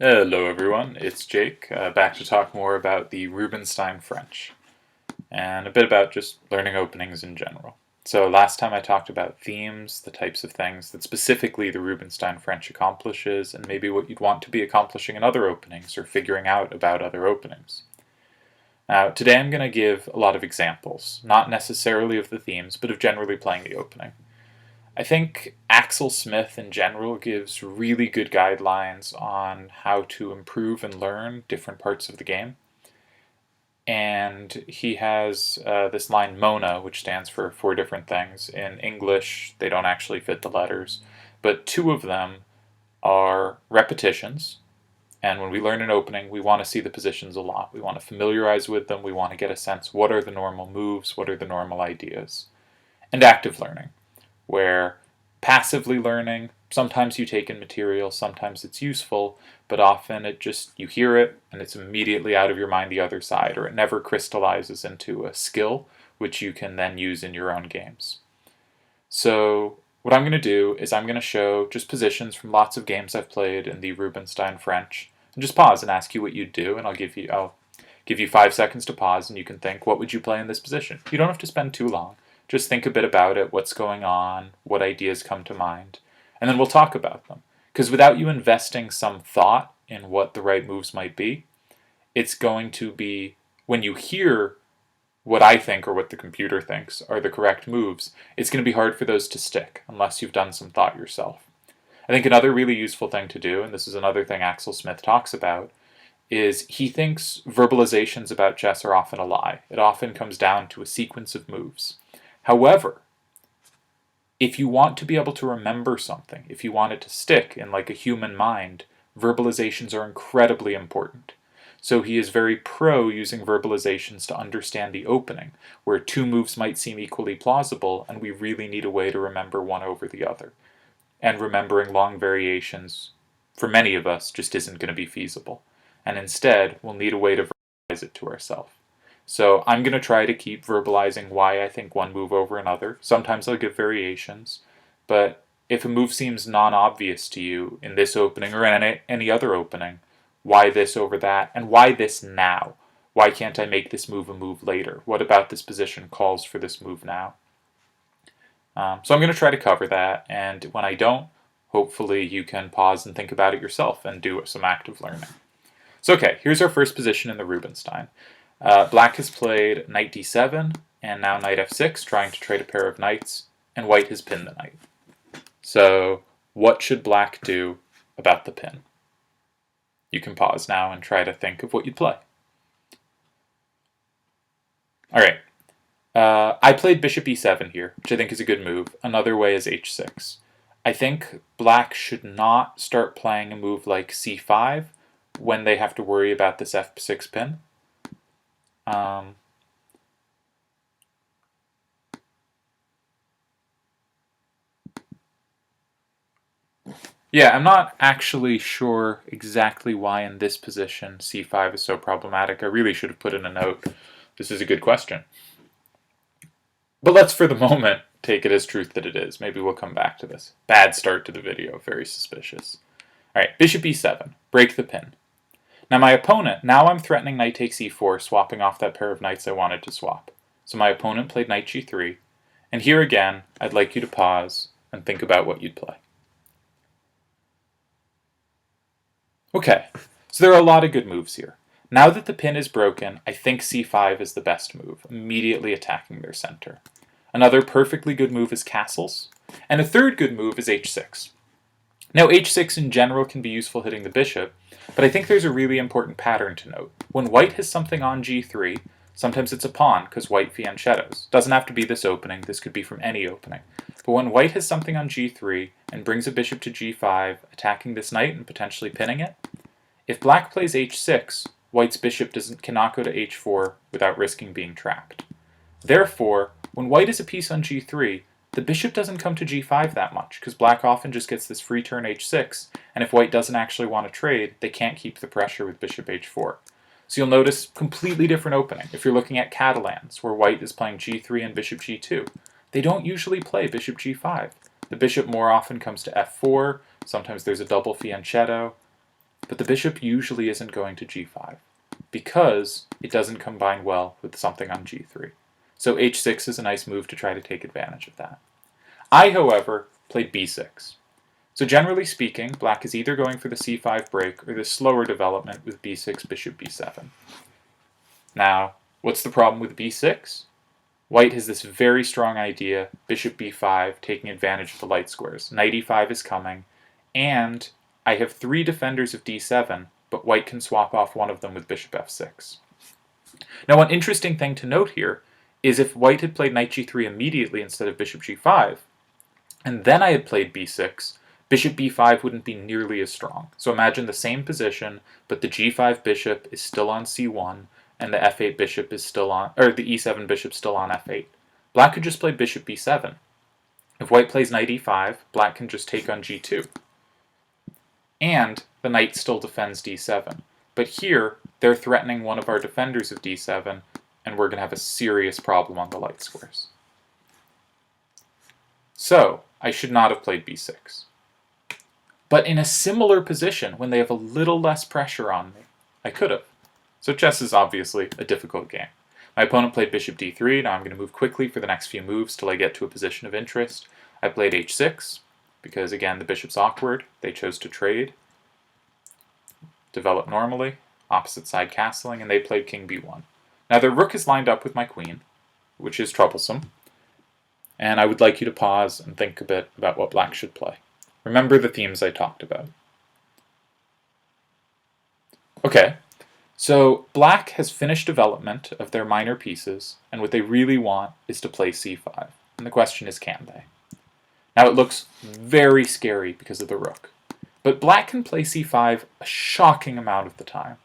Hello everyone, it's Jake, back to talk more about the Rubinstein French, and a bit about just learning openings in general. So last time I talked about themes, the types of things that specifically the Rubinstein French accomplishes, and maybe what you'd want to be accomplishing in other openings, or figuring out about other openings. Now, today I'm going to give a lot of examples, not necessarily of the themes, but of generally playing the opening. I think Axel Smith in general gives really good guidelines on how to improve and learn different parts of the game. And he has this line Mona, which stands for 4 different things. In English, they don't actually fit the letters, but 2 of them are repetitions. And when we learn an opening, we want to see the positions a lot. We want to familiarize with them. We want to get a sense, what are the normal moves? What are the normal ideas? And active learning, where passively learning, sometimes you take in material, sometimes it's useful, but often you hear it and it's immediately out of your mind the other side, or it never crystallizes into a skill which you can then use in your own games. So what I'm going to do is I'm going to show just positions from lots of games I've played in the Rubinstein French, and just pause and ask you what you'd do, and I'll give you 5 seconds to pause, and you can think, what would you play in this position? You don't have to spend too long. Just think a bit about it, what's going on, what ideas come to mind, and then we'll talk about them. Because without you investing some thought in what the right moves might be, it's going to be, when you hear what I think or what the computer thinks are the correct moves, it's going to be hard for those to stick unless you've done some thought yourself. I think another really useful thing to do, and this is another thing Axel Smith talks about, is he thinks verbalizations about chess are often a lie. It often comes down to a sequence of moves. However, if you want to be able to remember something, if you want it to stick in like a human mind, verbalizations are incredibly important. So he is very pro using verbalizations to understand the opening, where 2 moves might seem equally plausible and we really need a way to remember one over the other. And remembering long variations, for many of us, just isn't going to be feasible. And instead, we'll need a way to verbalize it to ourselves. So I'm going to try to keep verbalizing why I think one move over another. Sometimes I'll give variations, but if a move seems non-obvious to you in this opening or in any other opening, why this over that, and why this now? Why can't I make this move a move later? What about this position calls for this move now? So I'm going to try to cover that, and when I don't, hopefully you can pause and think about it yourself and do some active learning. So okay, here's our first position in the Rubinstein. Black has played knight d7, and now knight f6, trying to trade a pair of knights, and white has pinned the knight. So what should black do about the pin? You can pause now and try to think of what you'd play. Alright, I played bishop e7 here, which I think is a good move. Another way is h6. I think black should not start playing a move like c5 when they have to worry about this f6 pin. Yeah, I'm not actually sure exactly why in this position c5 is so problematic. I really should have put in a note. This is a good question. But let's, for the moment, take it as truth that it is. Maybe we'll come back to this. Bad start to the video, very suspicious. Alright, bishop e7, break the pin. Now my opponent, now I'm threatening knight takes e4, swapping off that pair of knights I wanted to swap. So my opponent played knight g3, and here again, I'd like you to pause and think about what you'd play. Okay, so there are a lot of good moves here. Now that the pin is broken, I think c5 is the best move, immediately attacking their center. Another perfectly good move is castles, and a third good move is h6. Now h6 in general can be useful hitting the bishop, but I think there's a really important pattern to note. When white has something on g3, sometimes it's a pawn because white fianchettos. Doesn't have to be this opening, this could be from any opening. But when white has something on g3 and brings a bishop to g5, attacking this knight and potentially pinning it, if black plays h6, white's bishop cannot go to h4 without risking being trapped. Therefore, when white has a piece on g3, the bishop doesn't come to g5 that much, because black often just gets this free turn h6, and if white doesn't actually want to trade, they can't keep the pressure with bishop h4. So you'll notice completely different opening. If you're looking at Catalans, where white is playing g3 and bishop g2, they don't usually play bishop g5. The bishop more often comes to f4, sometimes there's a double fianchetto, but the bishop usually isn't going to g5 because it doesn't combine well with something on g3. So h6 is a nice move to try to take advantage of that. I, however, played b6. So generally speaking, black is either going for the c5 break or the slower development with b6, bishop b7. Now, what's the problem with b6? White has this very strong idea, bishop b5, taking advantage of the light squares. Knight e5 is coming, and I have 3 defenders of d7, but white can swap off one of them with bishop f6. Now, one interesting thing to note here is if white had played knight g3 immediately instead of bishop g5, and then I had played b6, bishop b5 wouldn't be nearly as strong. So imagine the same position, but the g5 bishop is still on c1, and the f8 bishop is still on, or the e7 bishop still on f8. Black could just play bishop b7. If white plays knight e5, black can just take on g2. And the knight still defends d7. But here, they're threatening one of our defenders of d7, and we're going to have a serious problem on the light squares. So, I should not have played b6. But in a similar position, when they have a little less pressure on me, I could have. So chess is obviously a difficult game. My opponent played bishop d3. Now I'm going to move quickly for the next few moves till I get to a position of interest. I played h6, because again, the bishop's awkward. They chose to trade. Develop normally, opposite side castling, and they played king b1. Now their rook is lined up with my queen, which is troublesome. And I would like you to pause and think a bit about what black should play. Remember the themes I talked about. Okay. So black has finished development of their minor pieces, and what they really want is to play c5. And the question is, can they? Now it looks very scary because of the rook. But black can play c5 a shocking amount of the time.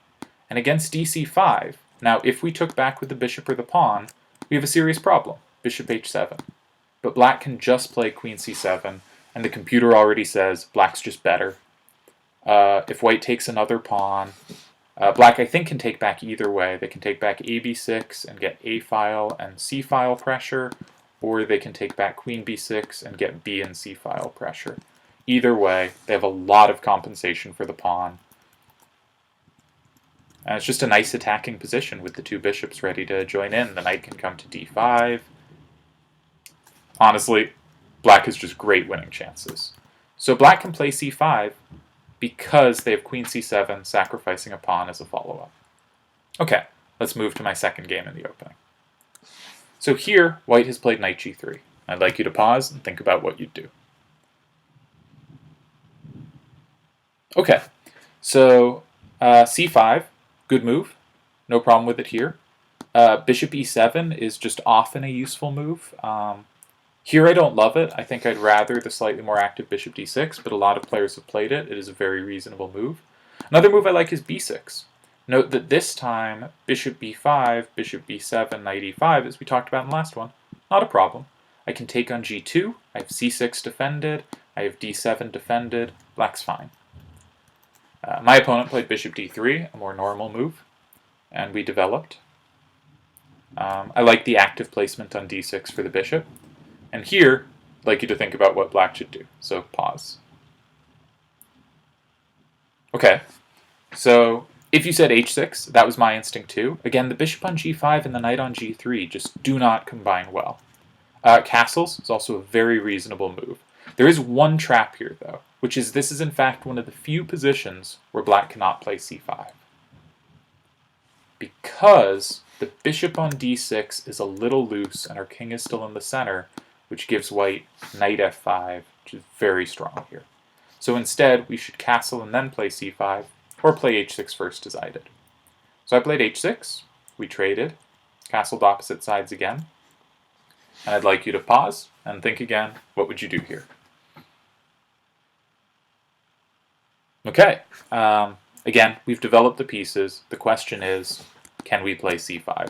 And against dc5, now if we took back with the bishop or the pawn, we have a serious problem, bishop h7. But black can just play queen c7, and the computer already says black's just better. If white takes another pawn, black, I think, can take back either way. They can take back ab6 and get a-file and c-file pressure, or they can take back queen b6 and get b and c-file pressure. Either way, they have a lot of compensation for the pawn. And it's just a nice attacking position with the two bishops ready to join in. The knight can come to d5. Honestly, black has just great winning chances. So black can play c5, because they have queen c7, sacrificing a pawn as a follow-up. Okay, let's move to my second game in the opening. So here, white has played knight g3. I'd like you to pause and think about what you'd do. Okay, so c5, good move. No problem with it here. Bishop e7 is just often a useful move. Here I don't love it. I think I'd rather the slightly more active bishop d6, but a lot of players have played it. It is a very reasonable move. Another move I like is b6. Note that this time, bishop b5, bishop b7, knight e5, as we talked about in the last one, not a problem. I can take on g2, I have c6 defended, I have d7 defended, black's fine. My opponent played bishop d3, a more normal move, and we developed. I like the active placement on d6 for the bishop. And here, I'd like you to think about what black should do. So pause. Okay, so if you said h6, that was my instinct too. Again, the bishop on g5 and the knight on g3 just do not combine well. Castles is also a very reasonable move. There is one trap here, though, which is this is in fact one of the few positions where black cannot play c5. Because the bishop on d6 is a little loose and our king is still in the center, which gives white knight f5, which is very strong here. So instead, we should castle and then play c5, or play h6 first as I did. So I played h6, we traded, castled opposite sides again, and I'd like you to pause and think again, what would you do here? Okay, again, we've developed the pieces. The question is, can we play c5?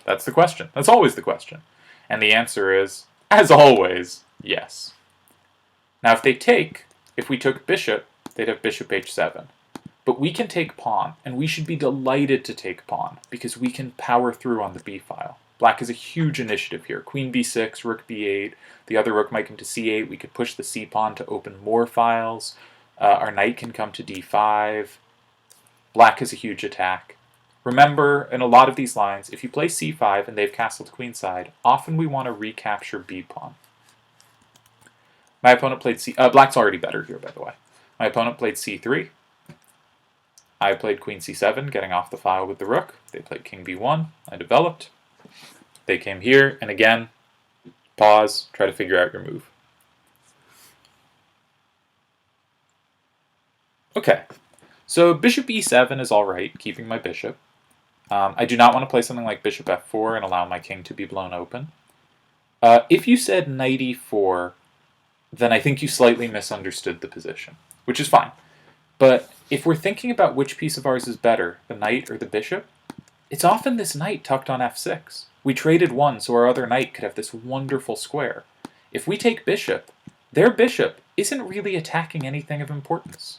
That's the question. That's always the question. And the answer is, as always, yes. Now if we took bishop, they'd have bishop h7. But we can take pawn, and we should be delighted to take pawn, because we can power through on the b-file. Black has a huge initiative here. Queen b6, rook b8, the other rook might come to c8, we could push the c-pawn to open more files. Our knight can come to d5. Black has a huge attack. Remember, in a lot of these lines, if you play c5 and they've castled queenside, often we want to recapture b-pawn. My opponent played black's already better here, by the way. My opponent played c3. I played queen c7, getting off the file with the rook. They played king b1. I developed. They came here, and again, pause, try to figure out your move. Okay, so bishop e7 is alright, keeping my bishop. I do not want to play something like bishop f4 and allow my king to be blown open. If you said knight e4, then I think you slightly misunderstood the position, which is fine. But if we're thinking about which piece of ours is better, the knight or the bishop, it's often this knight tucked on f6. We traded one so our other knight could have this wonderful square. If we take bishop, their bishop isn't really attacking anything of importance.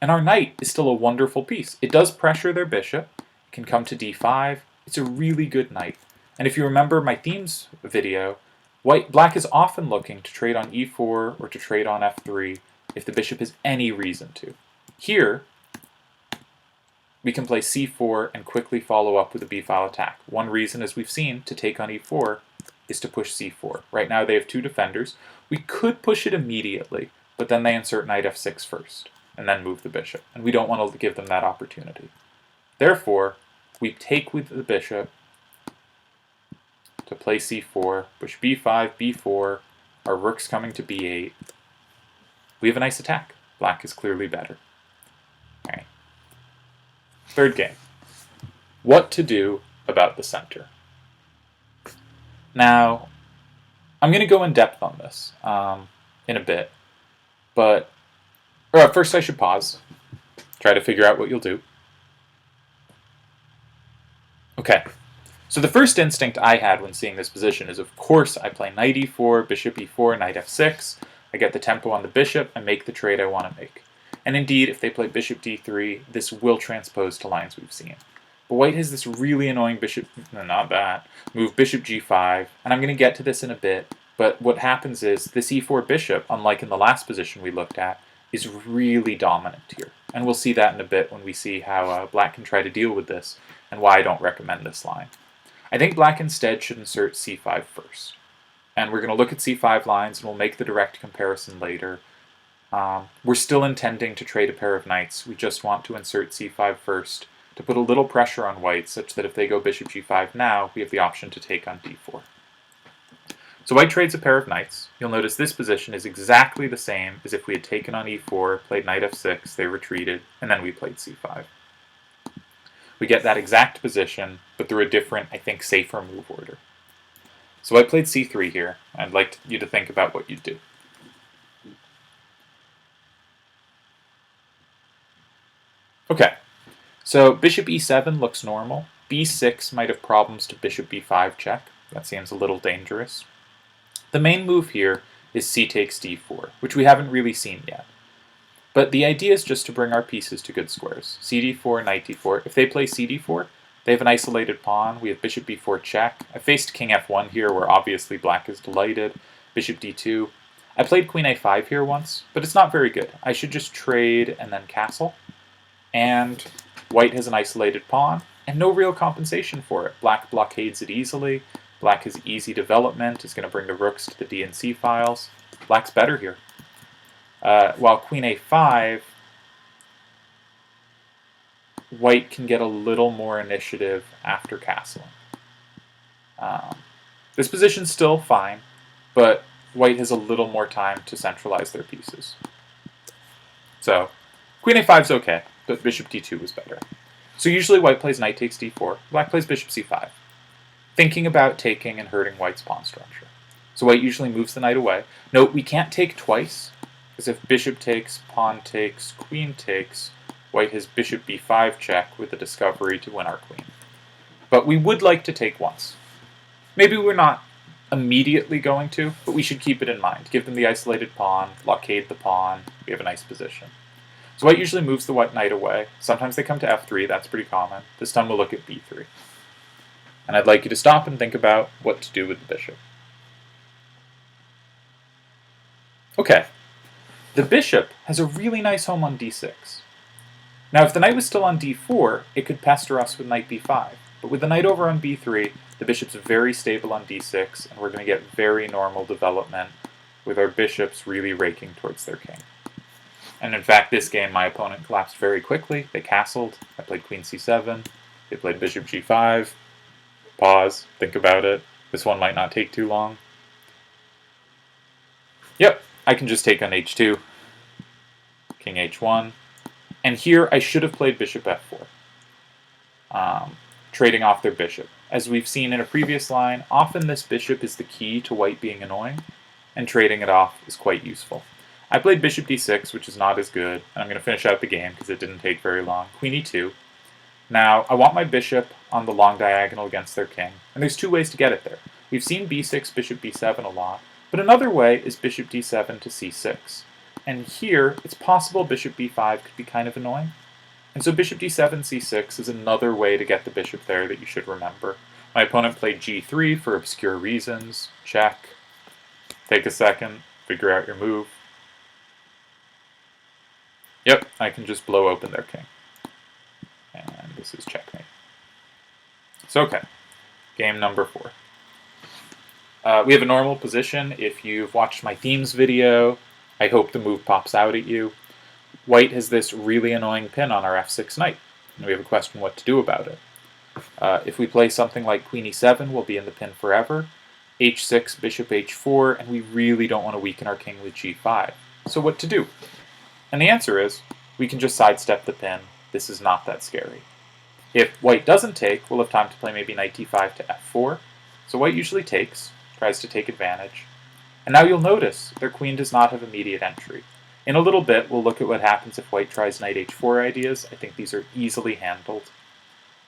And our knight is still a wonderful piece. It does pressure their bishop, it can come to d5, it's a really good knight. And if you remember my themes video, black is often looking to trade on e4 or to trade on f3 if the bishop has any reason to. Here, we can play c4 and quickly follow up with a b-file attack. One reason, as we've seen, to take on e4 is to push c4. Right now they have two defenders. We could push it immediately, but then they insert knight f6 first, and then move the bishop. And we don't want to give them that opportunity. Therefore, we take with the bishop to play c4, push b5, b4, our rook's coming to b8. We have a nice attack. Black is clearly better. All right. Third game. What to do about the center. Now, I'm going to go in depth on this in a bit, but first I should pause, try to figure out what you'll do. Okay, so the first instinct I had when seeing this position is, of course, I play knight e4, bishop e4, knight f6, I get the tempo on the bishop, I make the trade I want to make. And indeed, if they play bishop d3, this will transpose to lines we've seen. But white has this really annoying bishop, no, not that, move bishop g5, and I'm going to get to this in a bit, but what happens is this e4 bishop, unlike in the last position we looked at, is really dominant here. And we'll see that in a bit when we see how black can try to deal with this, and why I don't recommend this line. I think black instead should insert c5 first. And we're going to look at c5 lines, and we'll make the direct comparison later. We're still intending to trade a pair of knights. We just want to insert c5 first to put a little pressure on white, such that if they go bishop g5 now, we have the option to take on d4. So white trades a pair of knights. You'll notice this position is exactly the same as if we had taken on e4, played knight f6, they retreated, and then we played c5. We get that exact position, but through a different, I think, safer move order. So I played c3 here. I'd like you to think about what you'd do. Okay, so bishop e7 looks normal. b6 might have problems to bishop b5 check. That seems a little dangerous. The main move here is c takes d4, which we haven't really seen yet. But the idea is just to bring our pieces to good squares. cd4, knight d4. If they play cd4, they have an isolated pawn. We have bishop b4 check. I faced king f1 here, where obviously black is delighted. Bishop d2. I played queen a5 here once, but it's not very good. I should just trade and then castle. And white has an isolated pawn, and no real compensation for it. Black blockades it easily. Black has easy development, is going to bring the rooks to the D and C files. Black's better here. While queen a5, white can get a little more initiative after castling. This position's still fine, but white has a little more time to centralize their pieces. So, queen a5's okay, but bishop d2 was better. So usually white plays knight takes d4, black plays bishop c5, thinking about taking and hurting white's pawn structure. So white usually moves the knight away. Note, we can't take twice, because if bishop takes, pawn takes, queen takes, white has bishop b5 check with the discovery to win our queen. But we would like to take once. Maybe we're not immediately going to, but we should keep it in mind. Give them the isolated pawn, blockade the pawn, we have a nice position. So white usually moves the white knight away. Sometimes they come to f3, that's pretty common. This time we'll look at b3. And I'd like you to stop and think about what to do with the bishop. Okay, The bishop has a really nice home on d6. Now, if the knight was still on d4, it could pester us with knight b5. But with the knight over on b3, the bishop's very stable on d6, and we're going to get very normal development with our bishops really raking towards their king. And in fact, this game, my opponent collapsed very quickly. They castled. I played queen c7. They played bishop g5. Pause. Think about it. This one might not take too long. Yep, I can just take on h2. King h1. And here I should have played bishop f4, trading off their bishop. As we've seen in a previous line, often this bishop is the key to white being annoying, and trading it off is quite useful. I played bishop d6, which is not as good, and I'm going to finish out the game because it didn't take very long. Queen e2. Now, I want my bishop on the long diagonal against their king, and there's two ways to get it there. We've seen b6, bishop b7 a lot, but another way is bishop d7 to c6. And here, it's possible bishop b5 could be kind of annoying. And so bishop d7, c6 is another way to get the bishop there that you should remember. My opponent played g3 for obscure reasons. Check. Take a second, figure out your move. Yep, I can just blow open their king. And this is checkmate. So okay, game number 4. We have a normal position. If you've watched my themes video, I hope the move pops out at you. White has this really annoying pin on our f6 knight, and we have a question what to do about it. If we play something like queen e7, we'll be in the pin forever. h6, bishop h4, and we really don't want to weaken our king with g5. So what to do? And the answer is, we can just sidestep the pin. This is not that scary. If white doesn't take, we'll have time to play maybe knight d5 to f4. So white usually takes, tries to take advantage. And now you'll notice their queen does not have immediate entry. In a little bit, we'll look at what happens if white tries knight h4 ideas. I think these are easily handled.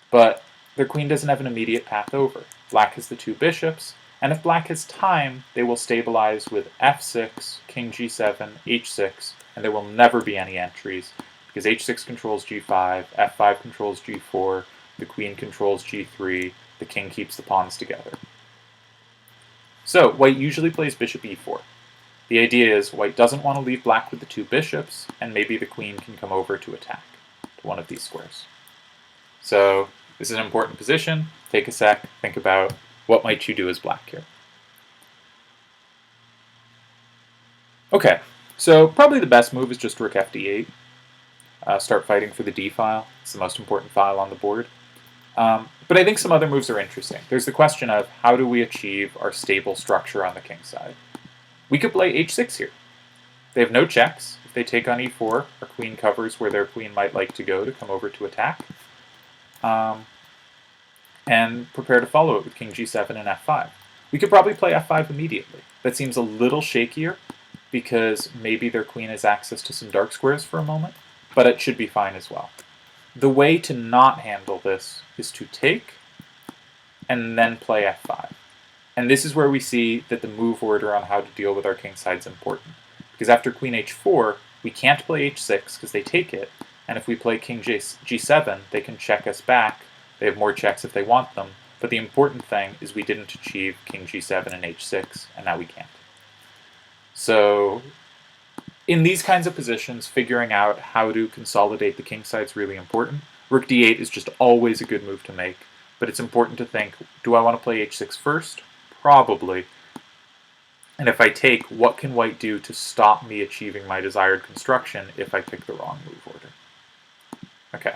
But their queen doesn't have an immediate path over. Black has the two bishops, and if black has time, they will stabilize with f6, king g7, h6, and there will never be any entries, because h6 controls g5, f5 controls g4, the queen controls g3, the king keeps the pawns together. So, white usually plays bishop e4. The idea is white doesn't want to leave black with the two bishops, and maybe the queen can come over to attack to one of these squares. So, this is an important position. Take a sec, think about what might you do as black here. Okay, so probably the best move is just rook fd8. Start fighting for the d file. It's the most important file on the board. But I think some other moves are interesting. There's the question of how do we achieve our stable structure on the king side. We could play h6 here. They have no checks. If they take on e4, our queen covers where their queen might like to go to come over to attack. And prepare to follow it with king g7 and f5. We could probably play f5 immediately. That seems a little shakier because maybe their queen has access to some dark squares for a moment, but it should be fine as well. The way to not handle this is to take and then play f5. And this is where we see that the move order on how to deal with our king side is important. Because after queen h4, we can't play h6 because they take it, and if we play king g7, they can check us back. They have more checks if they want them, but the important thing is we didn't achieve king g7 and h6, and now we can't. So in these kinds of positions, figuring out how to consolidate the king side is really important. Rook d8 is just always a good move to make, but it's important to think, do I want to play h6 first? Probably. And if I take, what can white do to stop me achieving my desired construction if I pick the wrong move order? Okay,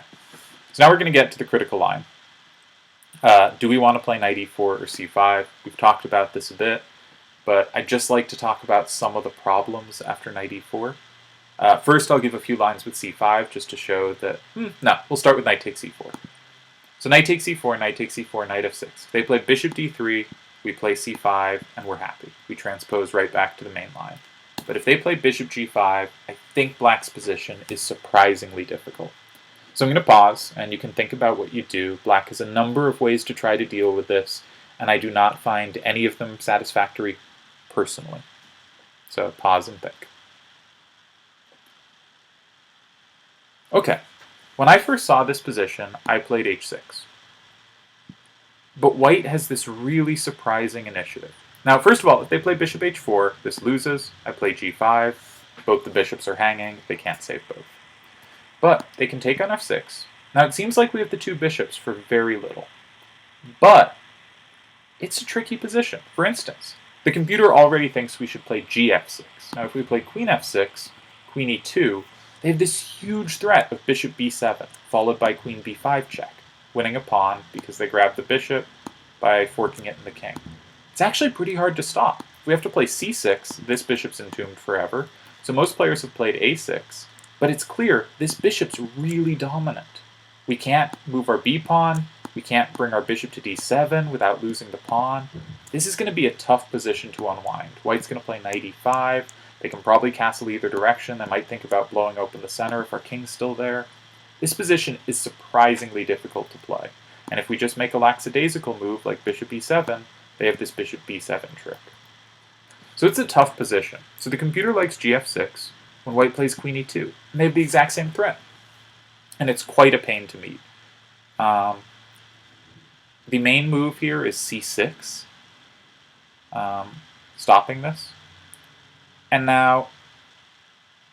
so now we're going to get to the critical line. Do we want to play knight e4 or c5? We've talked about this a bit, but I'd just like to talk about some of the problems after knight e4. First, I'll give a few lines with c5 just to show that, no, we'll start with knight takes e4. So knight takes e4, knight takes e4, knight f6. They play bishop d3, we play c5, and we're happy. We transpose right back to the main line. But if they play bishop g5, I think black's position is surprisingly difficult. So I'm going to pause, and you can think about what you do. Black has a number of ways to try to deal with this, and I do not find any of them satisfactory personally. So pause and think. Okay, when I first saw this position, I played h6. But white has this really surprising initiative. Now, first of all, if they play bishop h4, this loses. I play g5. Both the bishops are hanging, they can't save both. But they can take on f6. Now it seems like we have the two bishops for very little. But it's a tricky position. For instance, the computer already thinks we should play gf6. Now if we play queen f6, queen e2, they have this huge threat of bishop b7, followed by queen b5 check, winning a pawn because they grab the bishop by forking it in the king. It's actually pretty hard to stop. If we have to play c6, this bishop's entombed forever, so most players have played a6, but it's clear this bishop's really dominant. We can't move our b-pawn, we can't bring our bishop to d7 without losing the pawn. This is going to be a tough position to unwind. White's going to play knight e5, they can probably castle either direction, they might think about blowing open the center if our king's still there. This position is surprisingly difficult to play, and if we just make a lackadaisical move like bishop e7, they have this bishop b7 trick. So it's a tough position. So the computer likes gf6 when white plays queen e2, and they have the exact same threat. And it's quite a pain to meet. The main move here is c6, stopping this. And now,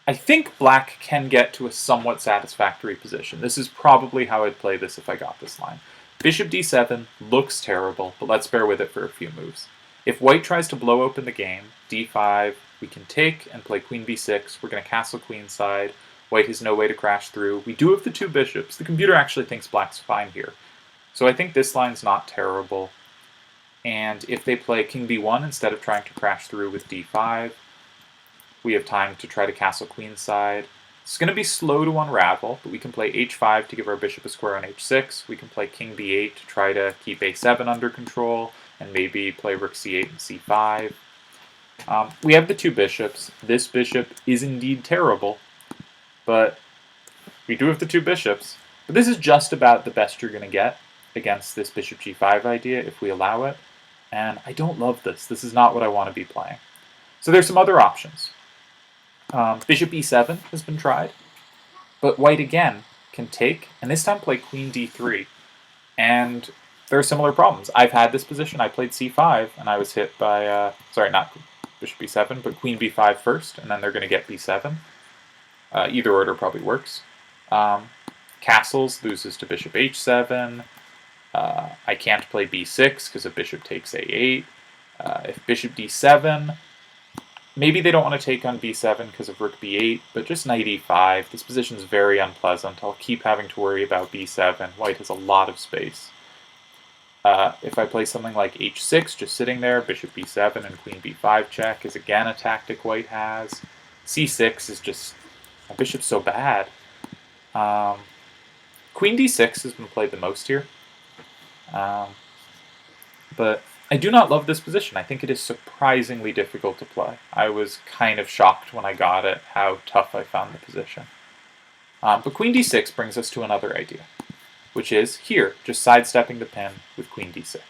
I think black can get to a somewhat satisfactory position. This is probably how I'd play this if I got this line. Bishop d7 looks terrible, but let's bear with it for a few moves. If white tries to blow open the game, d5, we can take and play queen b6. We're going to castle queenside. White has no way to crash through. We do have the two bishops. The computer actually thinks black's fine here. So I think this line's not terrible. And if they play king b1 instead of trying to crash through with d5, we have time to try to castle queenside. It's going to be slow to unravel, but we can play h5 to give our bishop a square on h6. We can play king b8 to try to keep a7 under control, and maybe play rook c8 and c5. We have the two bishops. This bishop is indeed terrible, but we do have the two bishops. But this is just about the best you're going to get against this bishop g5 idea if we allow it. And I don't love this. This is not what I want to be playing. So there's some other options. Bishop e7 has been tried, but white again can take, and this time play queen d3. And there are similar problems. I've had this position. I played c5, and I was hit by, sorry, not bishop b7, but queen b5 first, and then they're going to get b7. Either order probably works. Castles loses to bishop h7. I can't play b6 because if bishop takes a8. If bishop d7, maybe they don't want to take on b7 because of rook b8, but just knight e5. This position is very unpleasant. I'll keep having to worry about b7. White has a lot of space. If I play something like h6, just sitting there, bishop b7 and queen b5 check is again a tactic white has. c6 is just, my bishop's so bad. Queen d6 has been played the most here. But I do not love this position. I think it is surprisingly difficult to play. I was kind of shocked when I got it how tough I found the position. But queen d6 brings us to another idea, which is here, just sidestepping the pin with queen d6.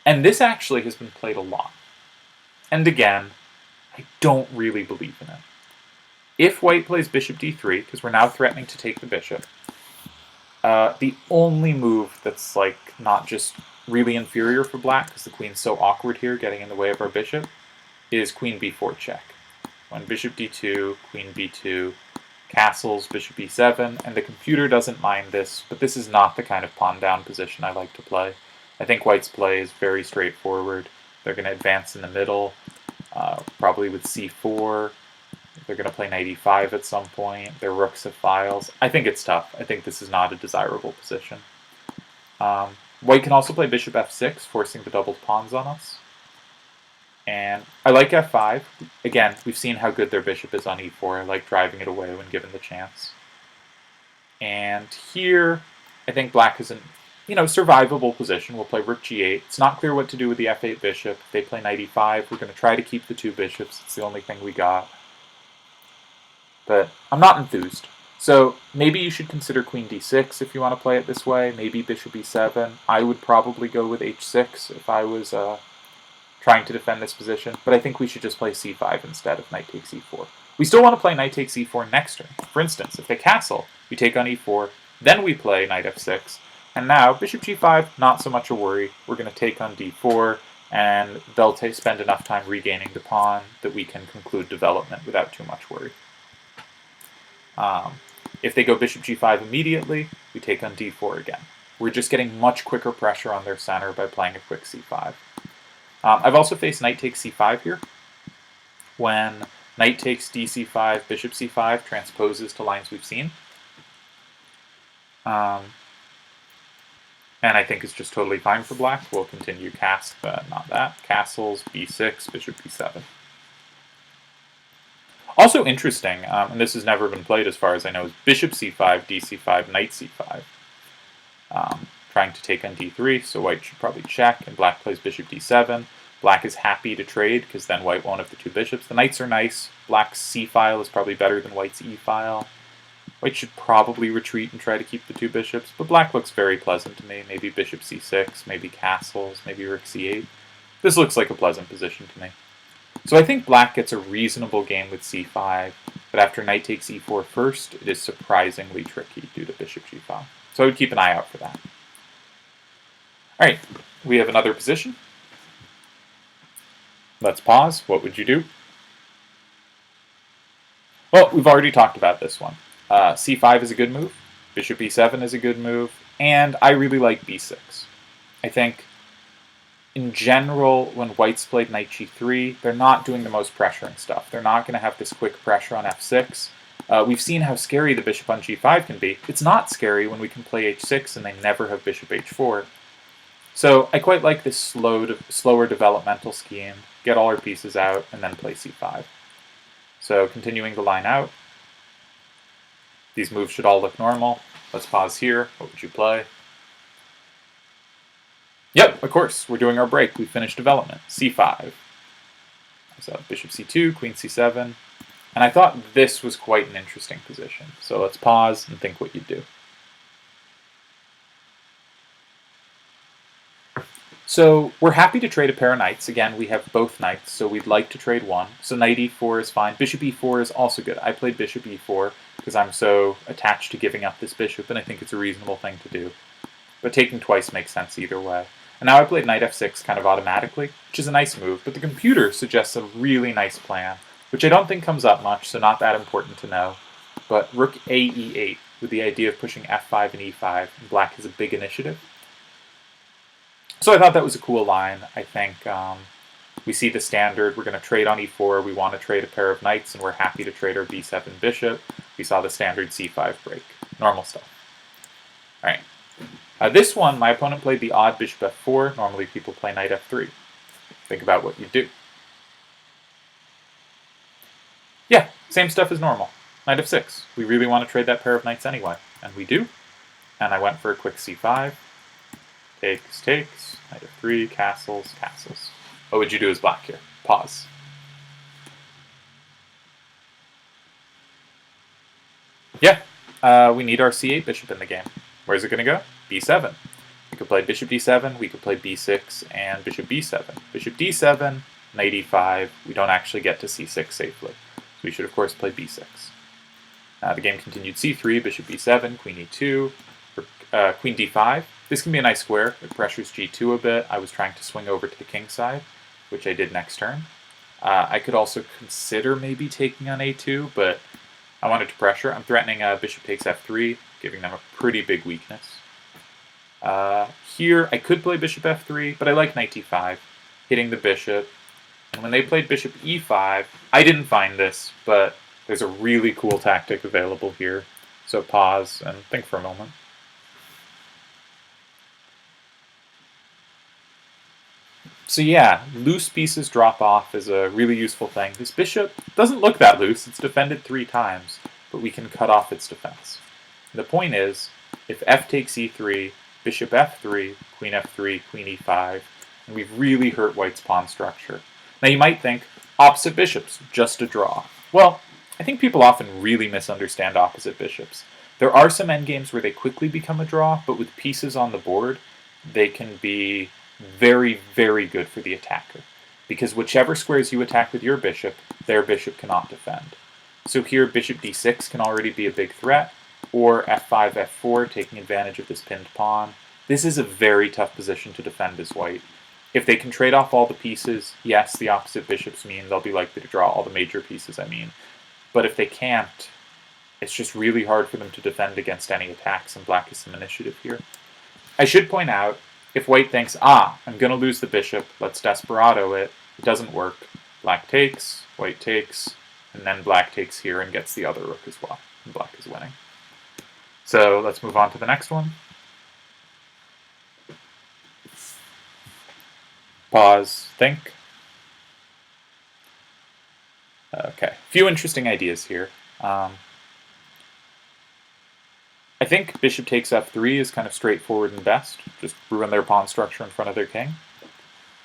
And this actually has been played a lot. And again, I don't really believe in it. If white plays bishop d3, because we're now threatening to take the bishop, the only move that's like not just really inferior for black, because the queen's so awkward here getting in the way of our bishop, is queen b4 check. When bishop d2, queen b2, castles, bishop e7, and the computer doesn't mind this, but this is not the kind of pawn down position I like to play. I think white's play is very straightforward. They're going to advance in the middle, probably with c4. They're going to play knight e5 at some point. Their rooks have files. I think it's tough. I think this is not a desirable position. White can also play bishop f6, forcing the doubled pawns on us. And I like f5. Again, we've seen how good their bishop is on e4. I like driving it away when given the chance. And here, I think black is in, survivable position. We'll play rook g8. It's not clear what to do with the f8 bishop. If they play knight e5, we're going to try to keep the two bishops. It's the only thing we got. But I'm not enthused. So maybe you should consider queen d6 if you want to play it this way. Maybe bishop e7. I would probably go with h6 if I was trying to defend this position. But I think we should just play c5 instead of knight takes e4. We still want to play knight takes e4 next turn. For instance, if they castle, we take on e4, then we play knight f6. And now bishop g5, not so much a worry. We're going to take on d4, and they'll spend enough time regaining the pawn that we can conclude development without too much worry. If they go bishop g5 immediately, we take on d4 again. We're just getting much quicker pressure on their center by playing a quick c5. I've also faced knight takes c5 here. When knight takes dc5, bishop c5 transposes to lines we've seen. And I think it's just totally fine for black. We'll continue castles, b6, bishop b7. Also interesting, and this has never been played as far as I know, is bishop c5, dc5, knight c5. Trying to take on d3, so white should probably check, and black plays bishop d7. Black is happy to trade, because then white won't have the two bishops. The knights are nice. Black's c-file is probably better than white's e-file. White should probably retreat and try to keep the two bishops, but black looks very pleasant to me. Maybe bishop c6, maybe castles, maybe rook c8. This looks like a pleasant position to me. So I think black gets a reasonable game with c5, but after knight takes e4 first, it is surprisingly tricky due to bishop g5. So I would keep an eye out for that. Alright, we have another position. Let's pause. What would you do? Well, we've already talked about this one. c5 is a good move, bishop b7 is a good move, and I really like b6. I think, in general, when white's played knight g3, they're not doing the most pressuring stuff. They're not going to have this quick pressure on f6. We've seen how scary the bishop on g5 can be. It's not scary when we can play h6 and they never have bishop h4. So I quite like this slower developmental scheme, get all our pieces out, and then play c5. So continuing the line out, these moves should all look normal. Let's pause here. What would you play? Yep, of course, we're doing our break. We finished development. c5. So bishop c2, queen c7. And I thought this was quite an interesting position. So let's pause and think what you'd do. So we're happy to trade a pair of knights. Again, we have both knights, so we'd like to trade one. So knight e4 is fine. Bishop e4 is also good. I played bishop e4 because I'm so attached to giving up this bishop, and I think it's a reasonable thing to do. But taking twice makes sense either way. And now I played knight f6 kind of automatically, which is a nice move, but the computer suggests a really nice plan, which I don't think comes up much, so not that important to know. But rook a e8, with the idea of pushing f5 and e5, and black has a big initiative. So I thought that was a cool line. I think we see the standard. We're going to trade on e4. We want to trade a pair of knights, and we're happy to trade our b7 bishop. We saw the standard c5 break. Normal stuff. All right. This one, my opponent played the odd bishop f4. Normally people play knight f3. Think about what you do. Yeah, same stuff as normal. Knight f6. We really want to trade that pair of knights anyway, and we do. And I went for a quick c5. Takes, knight f3, castles, castles. What would you do as black here? Pause. Yeah, we need our c8 bishop in the game. Where's it going to go? b7. We could play bishop d7, we could play b6, and bishop b7. Bishop d7, knight e5, we don't actually get to c6 safely. So we should, of course, play b6. The game continued c3, bishop b7, queen e2, queen d5. This can be a nice square. It pressures g2 a bit. I was trying to swing over to the king side, which I did next turn. I could also consider maybe taking on a2, but I wanted to pressure. I'm threatening bishop takes f3, giving them a pretty big weakness. Here, I could play bishop f3, but I like knight d5, hitting the bishop. And when they played bishop e5, I didn't find this, but there's a really cool tactic available here. So pause and think for a moment. So yeah, loose pieces drop off is a really useful thing. This bishop doesn't look that loose. It's defended 3 times, but we can cut off its defense. The point is, if f takes e3, bishop f3, queen e5, and we've really hurt white's pawn structure. Now you might think, opposite bishops, just a draw. Well, I think people often really misunderstand opposite bishops. There are some endgames where they quickly become a draw, but with pieces on the board, they can be very, very good for the attacker. Because whichever squares you attack with your bishop, their bishop cannot defend. So here, bishop d6 can already be a big threat, or f5, f4, taking advantage of this pinned pawn. This is a very tough position to defend as white. If they can trade off all the pieces, yes, the opposite bishops mean they'll be likely to draw all the major pieces, But if they can't, it's just really hard for them to defend against any attacks, and black has some initiative here. I should point out, if white thinks, I'm going to lose the bishop, let's desperado it, it doesn't work. Black takes, white takes, and then black takes here and gets the other rook as well, and black is winning. So let's move on to the next one. Pause, think. Okay, a few interesting ideas here. I think bishop takes f3 is kind of straightforward and best. Just ruin their pawn structure in front of their king.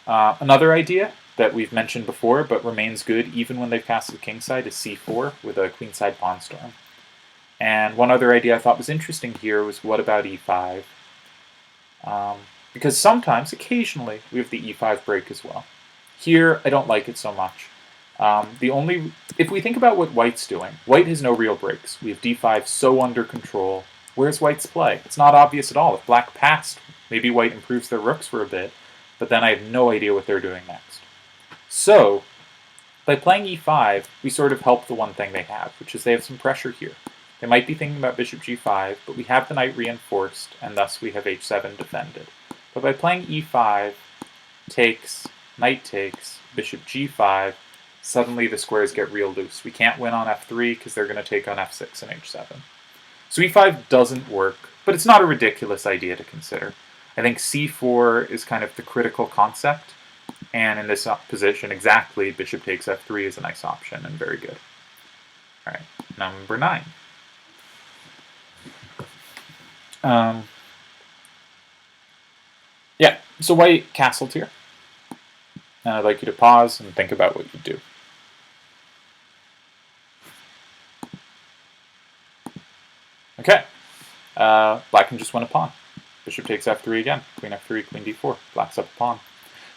Another idea that we've mentioned before but remains good even when they've passed the king side is c4 with a queenside pawn storm. And one other idea I thought was interesting here was what about e5? Because sometimes, occasionally, we have the e5 break as well. Here, I don't like it so much. If we think about what white's doing, white has no real breaks. We have d5 so under control. Where's white's play? It's not obvious at all. If black passed, maybe white improves their rooks for a bit, but then I have no idea what they're doing next. So, by playing e5, we sort of help the one thing they have, which is they have some pressure here. They might be thinking about bishop g5, but we have the knight reinforced, and thus we have h7 defended. But by playing e5, takes, knight takes, bishop g5, suddenly the squares get real loose. We can't win on f3 because they're going to take on f6 and h7. So e5 doesn't work, but it's not a ridiculous idea to consider. I think c4 is kind of the critical concept, and in this position, exactly, bishop takes f3 is a nice option and very good. All right, number 9. Yeah, so white castled here. And I'd like you to pause and think about what you do. Okay, black can just win a pawn. Bishop takes f3 again, queen f3, queen d4, black's up a pawn.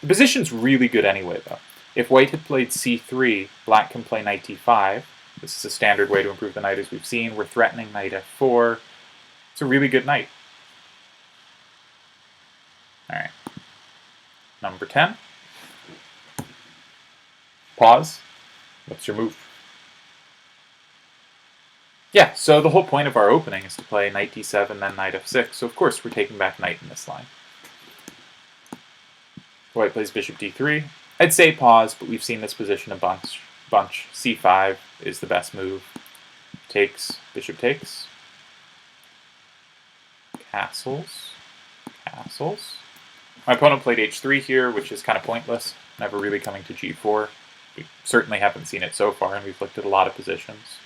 The position's really good anyway, though. If white had played c3, black can play knight d5. This is a standard way to improve the knight, as we've seen. We're threatening knight f4. It's a really good knight. All right, number 10. Pause. What's your move? Yeah, so the whole point of our opening is to play knight d7, then knight f6, so of course we're taking back knight in this line. White plays bishop d3. I'd say pause, but we've seen this position a bunch. c5 is the best move. Takes, bishop takes. Castles. Castles. My opponent played h3 here, which is kind of pointless, never really coming to g4. We certainly haven't seen it so far, and we've looked at a lot of positions.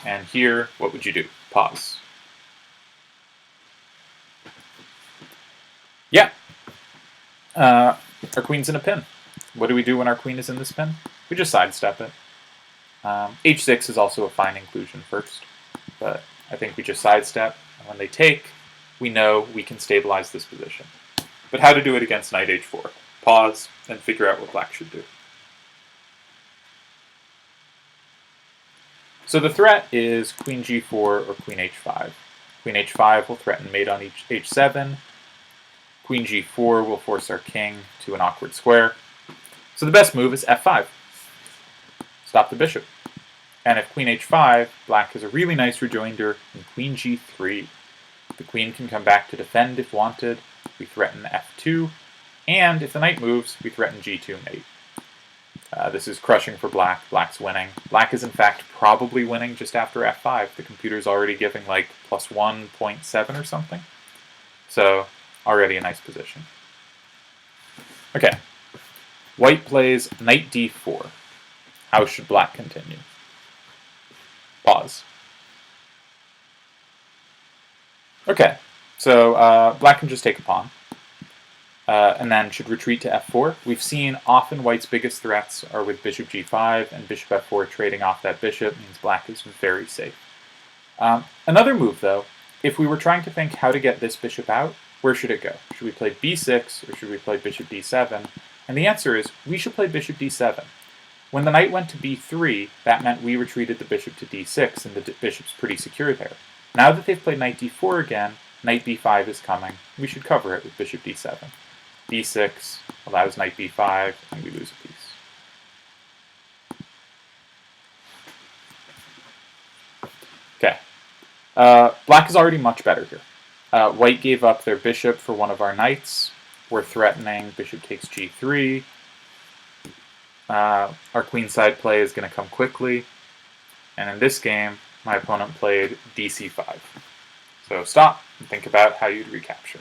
And here, what would you do? Pause. Yeah. Our queen's in a pin. What do we do when our queen is in this pin? We just sidestep it. h6 is also a fine inclusion first, but I think we just sidestep, and when they take, we know we can stabilize this position. But how to do it against knight h4? Pause, and figure out what black should do. So the threat is queen g4 or queen h5. Queen h5 will threaten mate on h7. Queen g4 will force our king to an awkward square. So the best move is f5. Stop the bishop. And if queen h5, black has a really nice rejoinder in queen g3. The queen can come back to defend if wanted. We threaten f2. And if the knight moves, we threaten g2 mate. This is crushing for black. Black's winning. Black is in fact probably winning just after f5. The computer's already giving like plus 1.7 or something. So already a nice position. Okay. White plays knight d4. How should black continue? Pause. Okay. So black can just take a pawn. And then should retreat to f4. We've seen often white's biggest threats are with bishop g5, and bishop f4 trading off that bishop means black is very safe. Another move, though, if we were trying to think how to get this bishop out, where should it go? Should we play b6 or should we play bishop d7? And the answer is we should play bishop d7. When the knight went to b3, that meant we retreated the bishop to d6, and the bishop's pretty secure there. Now that they've played knight d4 again, knight b5 is coming. We should cover it with bishop d7. b6 allows knight b5, and we lose a piece. Okay. Black is already much better here. White gave up their bishop for one of our knights. We're threatening bishop takes g3. Our queenside play is going to come quickly. And in this game, my opponent played dc5. So stop and think about how you'd recapture.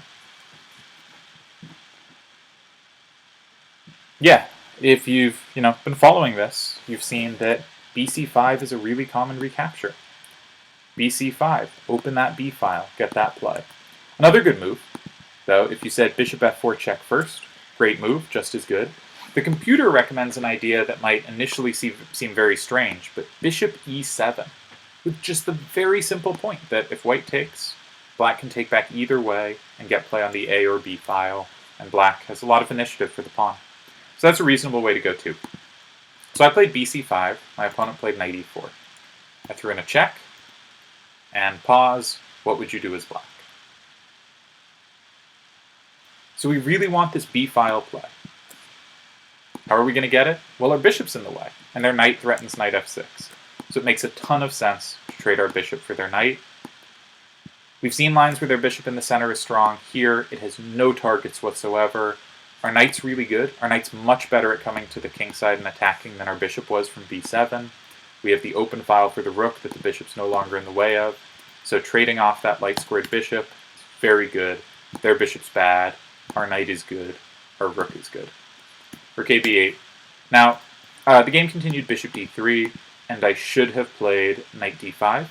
Yeah, if you've been following this, you've seen that bc5 is a really common recapture. bc5, open that b file, get that play. Another good move, though, if you said bishop f4 check first, great move, just as good. The computer recommends an idea that might initially seem very strange, but bishop e7, with just the very simple point that if white takes, black can take back either way and get play on the a or b file, and black has a lot of initiative for the pawn. So that's a reasonable way to go too. So I played bc5, my opponent played knight e4. I threw in a check, and pause, what would you do as black? So we really want this b file play. How are we going to get it? Well, our bishop's in the way, and their knight threatens knight f6. So it makes a ton of sense to trade our bishop for their knight. We've seen lines where their bishop in the center is strong. Here, it has no targets whatsoever. Our knight's really good. Our knight's much better at coming to the king side and attacking than our bishop was from b7. We have the open file for the rook that the bishop's no longer in the way of. So trading off that light-squared bishop is very good. Their bishop's bad. Our knight is good. Our rook is good. Rook ab8. Now, the game continued bishop d3, and I should have played knight d5,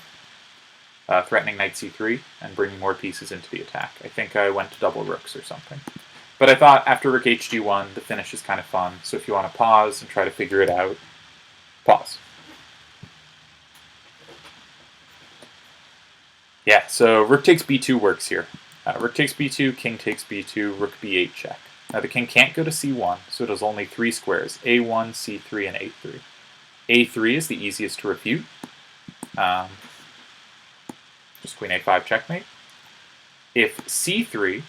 threatening knight c3 and bringing more pieces into the attack. I think I went to double rooks or something. But I thought after rook hg1, the finish is kind of fun, so if you want to pause and try to figure it out, pause. Yeah, so rook takes b2 works here. Rook takes b2, king takes b2, rook b8 check. Now the king can't go to c1, so it has only 3 squares, a1, c3, and a3. a3 is the easiest to refute. Just queen a5 checkmate. If c3,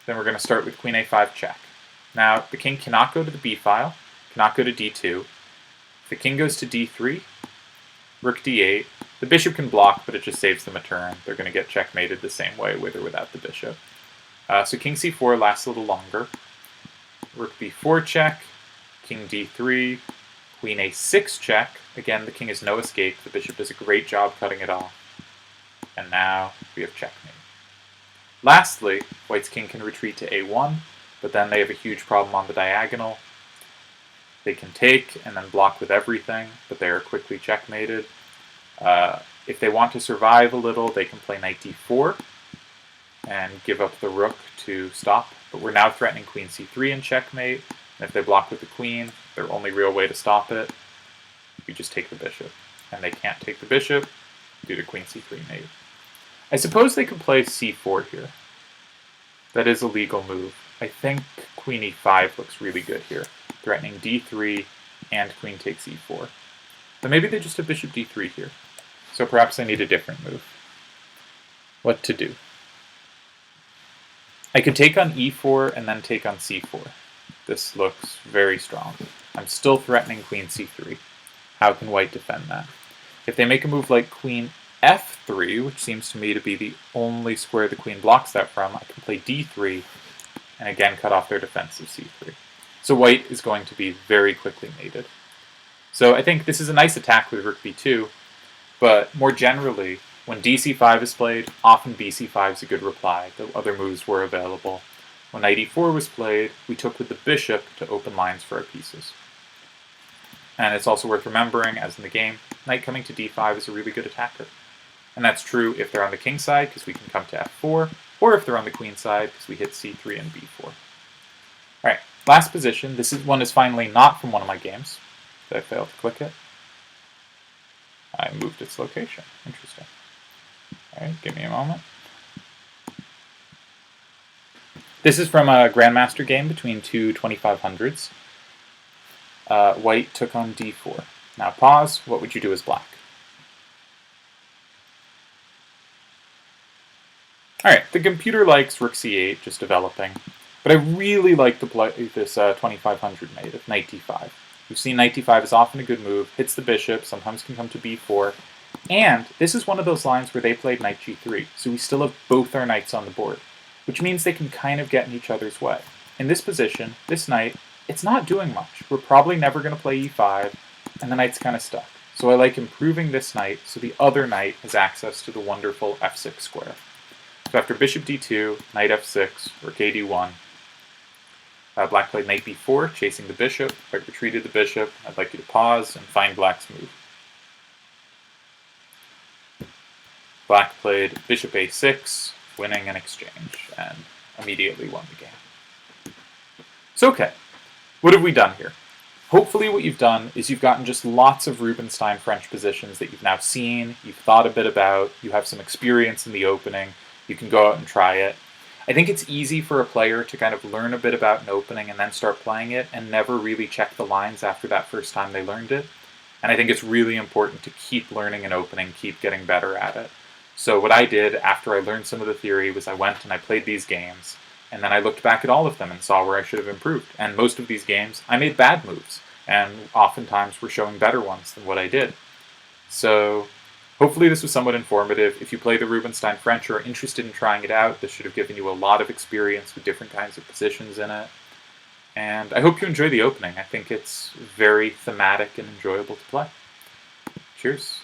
then we're going to start with queen a5 check. Now the king cannot go to the b file, cannot go to d2. If the king goes to d3, rook d8, the bishop can block, but it just saves them a turn. They're going to get checkmated the same way with or without the bishop. So king c4 lasts a little longer. Rook b4 check, king d3, queen a6 check. Again, the king has no escape. The bishop does a great job cutting it off. And now we have checkmate. Lastly, white's king can retreat to a1, but then they have a huge problem on the diagonal. They can take and then block with everything, but they are quickly checkmated. If they want to survive a little, they can play knight d4 and give up the rook to stop. But we're now threatening queen c3 in checkmate, and if they block with the queen, their only real way to stop it, we just take the bishop. And they can't take the bishop due to queen c3 mate. I suppose they could play c4 here. That is a legal move. I think queen e5 looks really good here, threatening d3 and queen takes e4. But maybe they just have bishop d3 here. So perhaps I need a different move. What to do? I could take on e4 and then take on c4. This looks very strong. I'm still threatening queen c3. How can white defend that? If they make a move like queen f3, which seems to me to be the only square the queen blocks that from, I can play d3 and again cut off their defense of c3. So white is going to be very quickly mated. So I think this is a nice attack with rook b2, but more generally, when dc5 is played, often bc5 is a good reply, though other moves were available. When knight e4 was played, we took with the bishop to open lines for our pieces. And it's also worth remembering, as in the game, knight coming to d5 is a really good attacker. And that's true if they're on the king side, because we can come to f4, or if they're on the queen side, because we hit c3 and b4. Alright, last position. This one is finally not from one of my games. Did I fail to click it? I moved its location. Interesting. Alright, give me a moment. This is from a Grandmaster game between two 2500s. White took on d4. Now pause. What would you do as black? Alright, the computer likes rook c8, just developing. But I really like to play this 2500 knight of knight d5. We've seen knight d5 is often a good move, hits the bishop, sometimes can come to b4, and this is one of those lines where they played knight g3, so we still have both our knights on the board, which means they can kind of get in each other's way. In this position, this knight, it's not doing much. We're probably never going to play e5, and the knight's kind of stuck. So I like improving this knight so the other knight has access to the wonderful f6 square. So after bishop d2, knight f6, or kd1, black played knight b4, chasing the bishop. White retreated the bishop. I'd like you to pause and find black's move. Black played bishop a6, winning an exchange, and immediately won the game. So okay, what have we done here? Hopefully what you've done is you've gotten just lots of Rubinstein French positions that you've now seen, you've thought a bit about, you have some experience in the opening, you can go out and try it. I think it's easy for a player to kind of learn a bit about an opening and then start playing it and never really check the lines after that first time they learned it. And I think it's really important to keep learning an opening, keep getting better at it. So what I did after I learned some of the theory was I went and I played these games, and then I looked back at all of them and saw where I should have improved. And most of these games, I made bad moves, and oftentimes were showing better ones than what I did. So hopefully this was somewhat informative. If you play the Rubinstein French or are interested in trying it out, this should have given you a lot of experience with different kinds of positions in it. And I hope you enjoy the opening. I think it's very thematic and enjoyable to play. Cheers.